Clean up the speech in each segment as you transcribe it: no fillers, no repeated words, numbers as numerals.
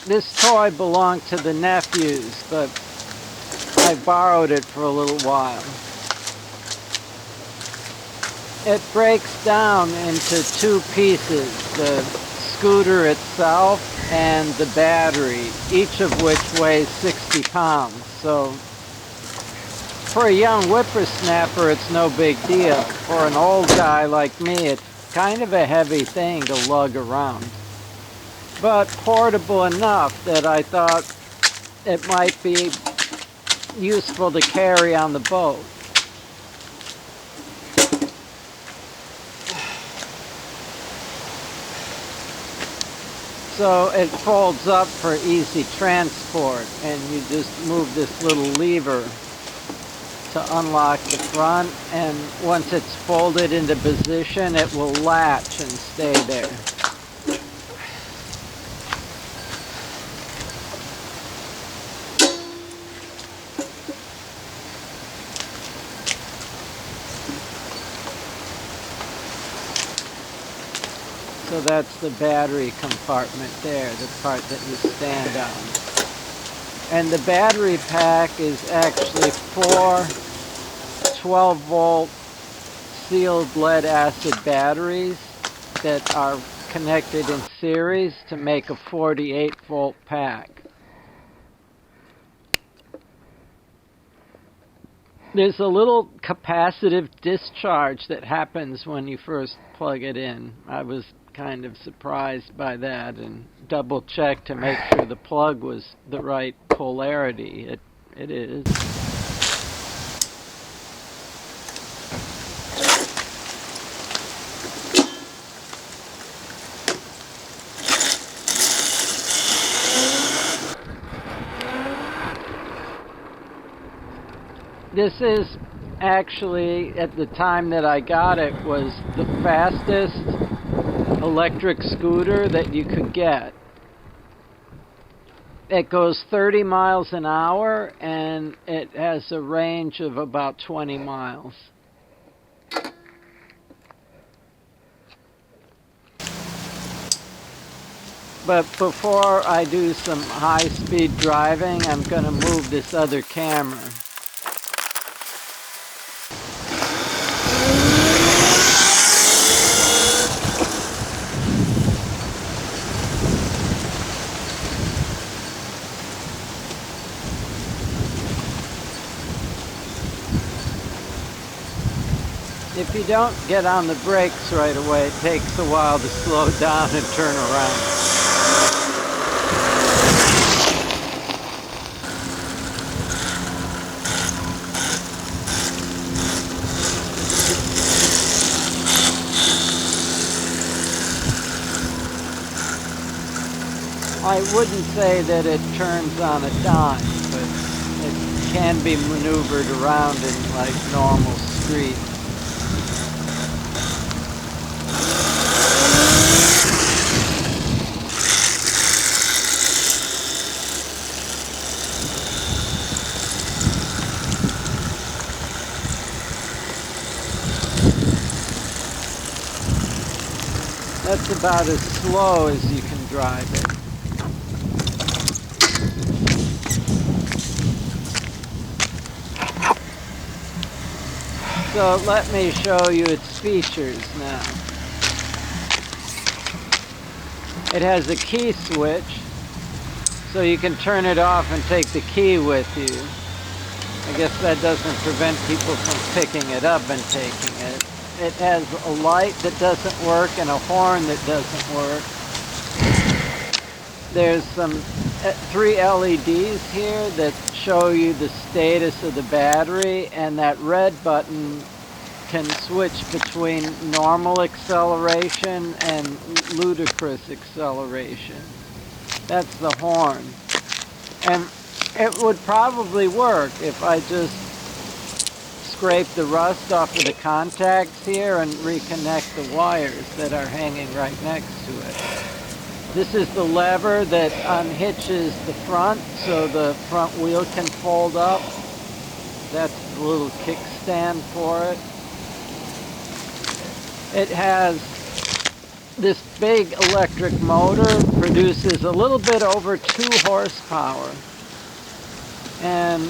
This toy belonged to the nephews, but I borrowed it for a little while. It breaks down into two pieces, the scooter itself and the battery, each of which weighs 60 pounds. So for a young whippersnapper, it's no big deal. For an old guy like me, it's kind of a heavy thing to lug around. But portable enough that I thought it might be useful to carry on the boat. So it folds up for easy transport, and you just move this little lever to unlock the front, and once it's folded into position, it will latch and stay there. So that's the battery compartment there, the part that you stand on. And the battery pack is actually 4 12-volt sealed lead acid batteries that are connected in series to make a 48-volt pack. There's a little capacitive discharge that happens when you first plug it in. I was kind of surprised by that and double checked to make sure the plug was the right polarity. It is. This is actually, at the time that I got it, was the fastest electric scooter that you could get. It goes 30 miles an hour and it has a range of about 20 miles. But before I do some high-speed driving, I'm going to move this other camera. If you don't get on the brakes right away, it takes a while to slow down and turn around. I wouldn't say that it turns on a dime, but it can be maneuvered around in like normal streets. That's about as slow as you can drive it. So let me show you its features now. It has a key switch, so you can turn it off and take the key with you. I guess that doesn't prevent people from picking it up and taking it. It has a light that doesn't work and a horn that doesn't work. There's some 3 LEDs here that show you the status of the battery, and that red button can switch between normal acceleration and ludicrous acceleration. That's the horn. And it would probably work if I just scrape the rust off of the contacts here and reconnect the wires that are hanging right next to it. This is the lever that unhitches the front so the front wheel can fold up. That's the little kickstand for it. It has this big electric motor produces a little bit over 2 horsepower, and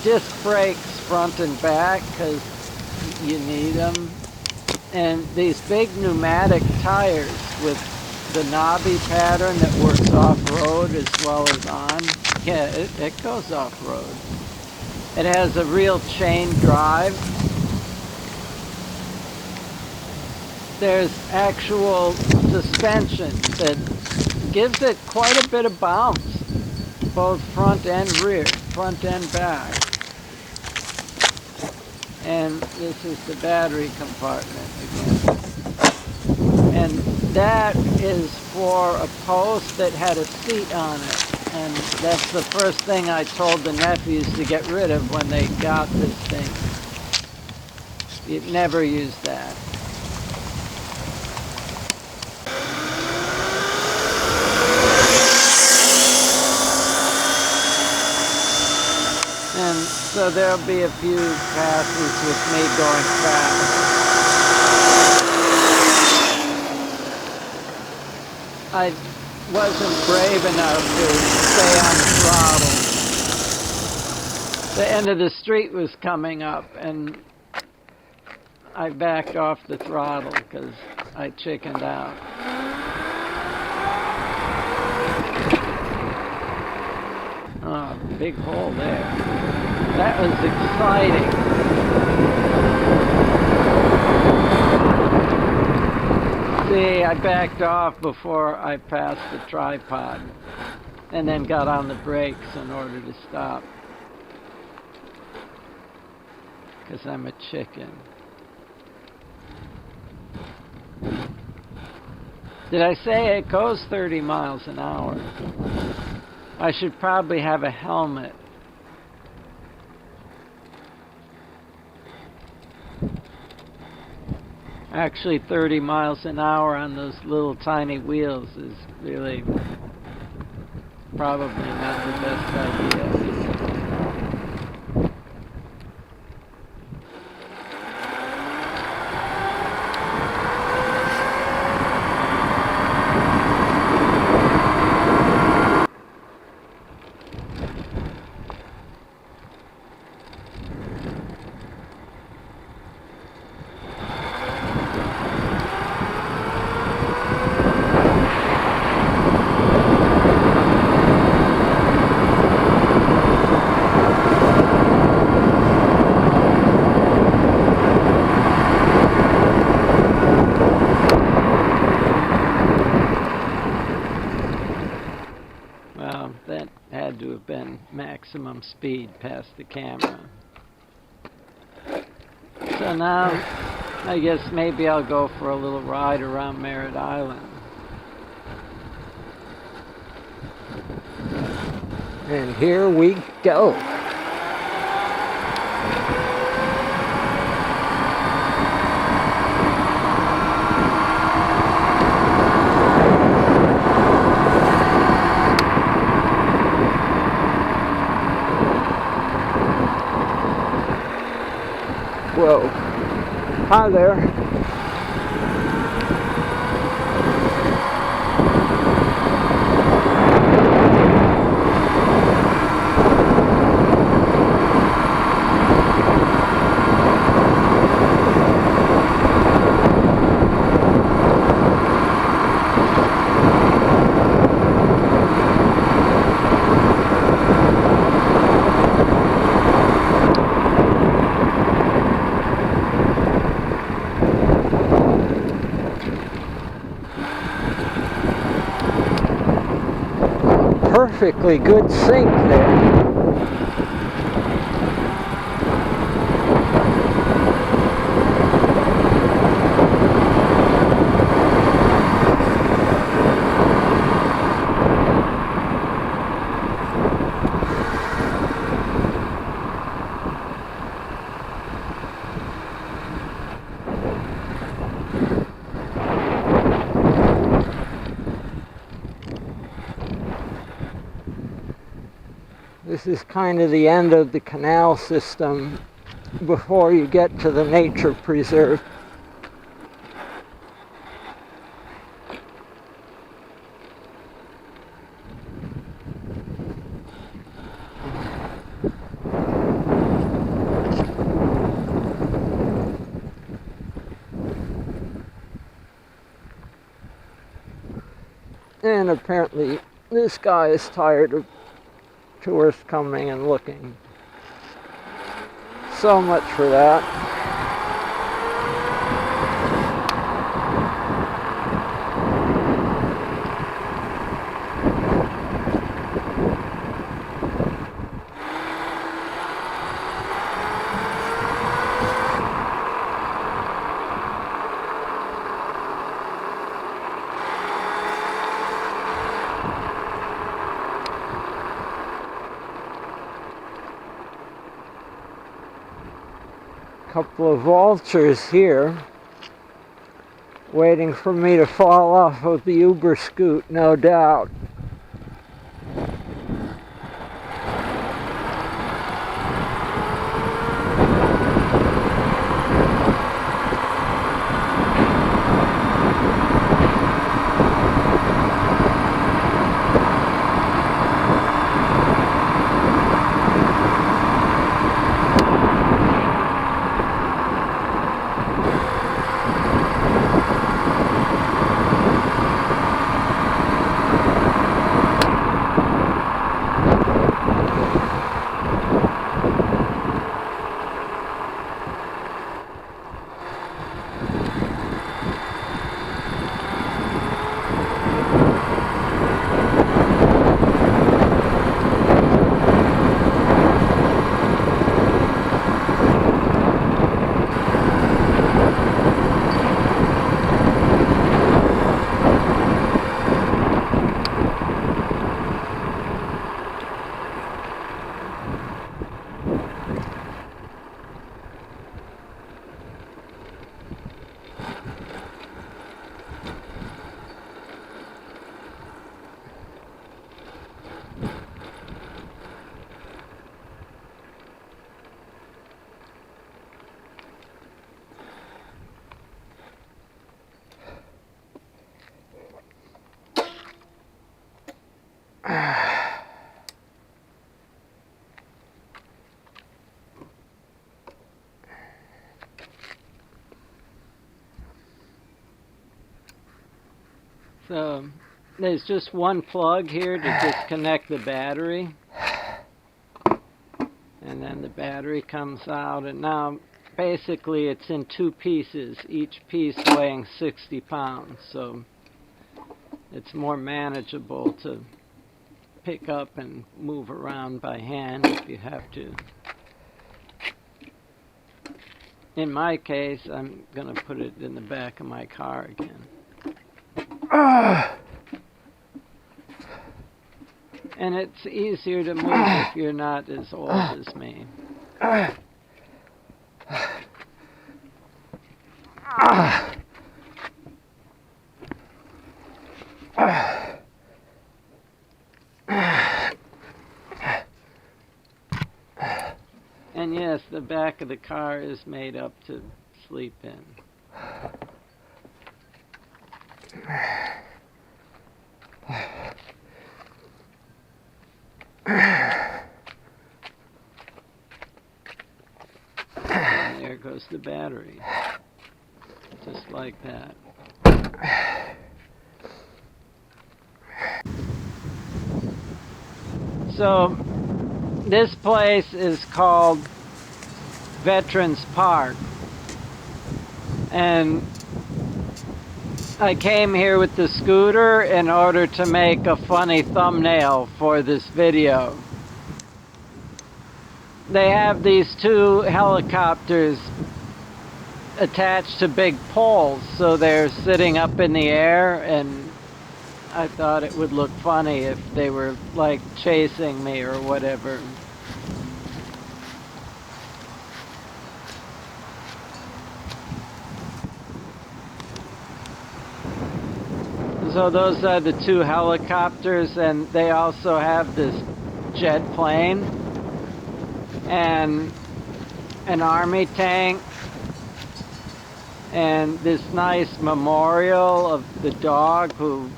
disc brakes front and back because you need them, and these big pneumatic tires with the knobby pattern that works off-road as well as on. Yeah, it goes off-road. It has a real chain drive. There's actual suspension that gives it quite a bit of bounce, both front and rear, front and back. And this is the battery compartment again. And that is for a post that had a seat on it. And that's the first thing I told the nephews to get rid of when they got this thing. You'd never use that. And so there'll be a few passes with me going fast. I wasn't brave enough to stay on the throttle. The end of the street was coming up, and I backed off the throttle because I chickened out. Oh, big hole there. That was exciting. See, I backed off before I passed the tripod and then got on the brakes in order to stop. Because I'm a chicken. Did I say it goes 30 miles an hour? I should probably have a helmet. Actually, 30 miles an hour on those little tiny wheels is really probably not the best idea. That had to have been maximum speed past the camera. So now, I guess maybe I'll go for a little ride around Merritt Island. And here we go. Whoa. Hi there. Perfectly good sync there. This is kind of the end of the canal system before you get to the nature preserve. And apparently this guy is tired of tourists coming and looking. So much for that. Couple of vultures here waiting for me to fall off of the Uber scoot, no doubt. So there's just one plug here to disconnect the battery. And then the battery comes out, and now basically it's in two pieces, each piece weighing 60 pounds, so it's more manageable to pick up and move around by hand if you have to. In my case, I'm going to put it in the back of my car again. And it's easier to move if you're not as old as me. And yes, the back of the car is made up to sleep in. And there goes the battery. Just like that. So, this place is called Veterans Park. And I came here with the scooter in order to make a funny thumbnail for this video. They have these two helicopters attached to big poles, so they're sitting up in the air, and I thought it would look funny if they were like chasing me or whatever. So those are the two helicopters, and they also have this jet plane and an army tank and this nice memorial of the dog who,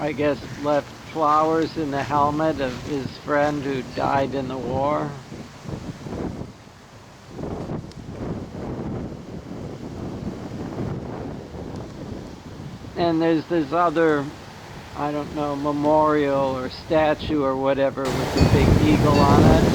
I guess, left flowers in the helmet of his friend who died in the war. And there's this other, I don't know, memorial or statue or whatever with the big eagle on it.